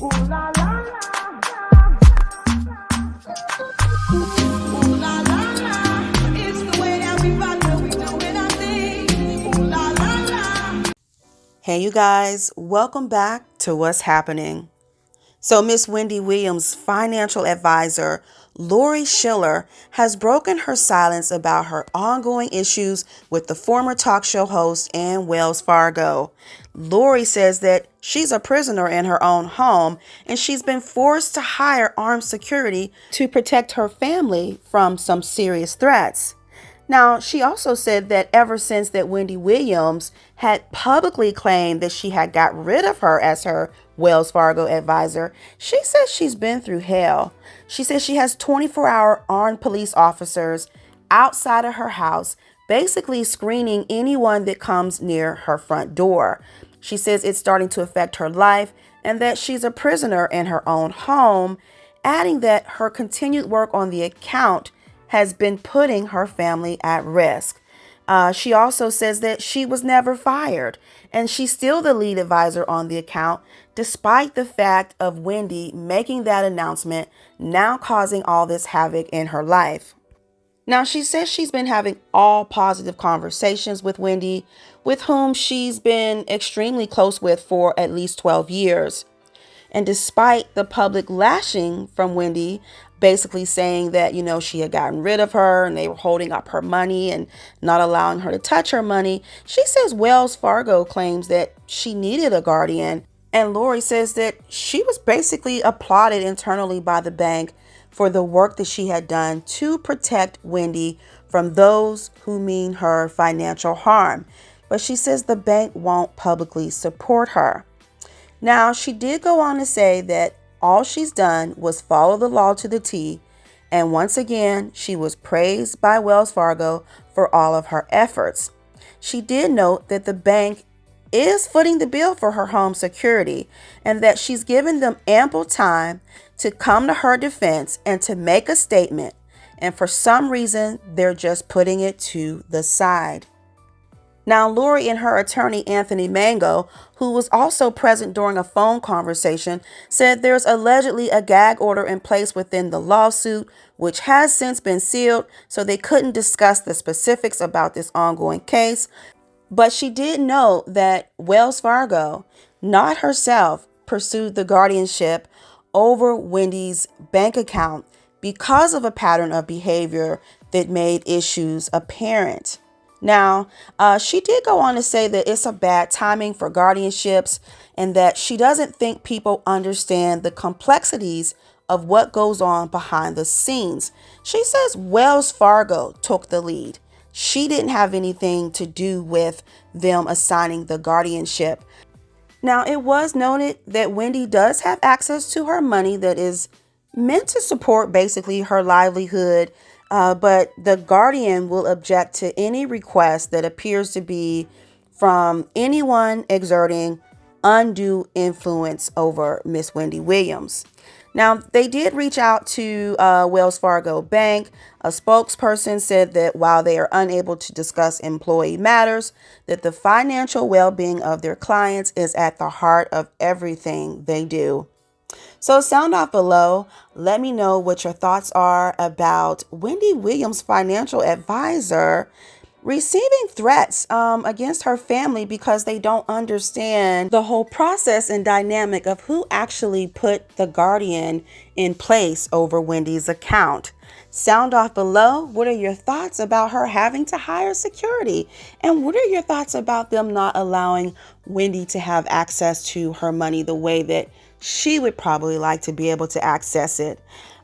Ooh la la ooh la la it's the way that we rock when we doing our thing. Ooh la la. Hey, you guys, welcome back to What's Happening. So, Miss Wendy Williams' financial advisor, Lori Schiller, has broken her silence about her ongoing issues with the former talk show host and Wells Fargo. Lori says that she's a prisoner in her own home and she's been forced to hire armed security to protect her family from some serious threats. Now, she also said that ever since that Wendy Williams had publicly claimed that she had got rid of her as her Wells Fargo advisor, she says she's been through hell. She says she has 24-hour armed police officers outside of her house, basically screening anyone that comes near her front door. She says it's starting to affect her life and that she's a prisoner in her own home, adding that her continued work on the account has been putting her family at risk. She also says that she was never fired and she's still the lead advisor on the account, despite the fact of Wendy making that announcement, now causing all this havoc in her life. Now, she says she's been having all positive conversations with Wendy, with whom she's been extremely close with for at least 12 years. And despite the public lashing from Wendy, basically saying that, she had gotten rid of her and they were holding up her money and not allowing her to touch her money, she says Wells Fargo claims that she needed a guardian. And Lori says that she was basically applauded internally by the bank for the work that she had done to protect Wendy from those who mean her financial harm. But she says the bank won't publicly support her. Now, she did go on to say that all she's done was follow the law to the T, and once again, she was praised by Wells Fargo for all of her efforts. She did note that the bank is footing the bill for her home security and that she's given them ample time to come to her defense and to make a statement, and for some reason, they're just putting it to the side. Now, Lori and her attorney, Anthony Mango, who was also present during a phone conversation, said there's allegedly a gag order in place within the lawsuit, which has since been sealed, so they couldn't discuss the specifics about this ongoing case. But she did note that Wells Fargo, not herself, pursued the guardianship over Wendy's bank account because of a pattern of behavior that made issues apparent. Now, she did go on to say that it's a bad timing for guardianships and that she doesn't think people understand the complexities of what goes on behind the scenes. She says Wells Fargo took the lead. She didn't have anything to do with them assigning the guardianship. Now, it was noted that Wendy does have access to her money that is meant to support basically her livelihood. But the guardian will object to any request that appears to be from anyone exerting undue influence over Miss Wendy Williams. Now, they did reach out to Wells Fargo Bank. A spokesperson said that while they are unable to discuss employee matters, that the financial well-being of their clients is at the heart of everything they do. So sound off below. Let me know what your thoughts are about Wendy Williams' financial advisor receiving threats against her family because they don't understand the whole process and dynamic of who actually put the guardian in place over Wendy's account. Sound off below. What are your thoughts about her having to hire security? And what are your thoughts about them not allowing Wendy to have access to her money the way that she would probably like to be able to access it?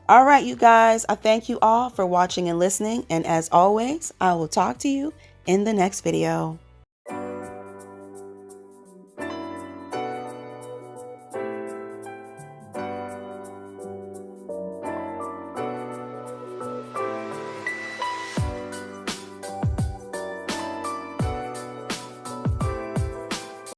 All right, you guys, I thank you all for watching and listening. And as always, I will talk to you in the next video.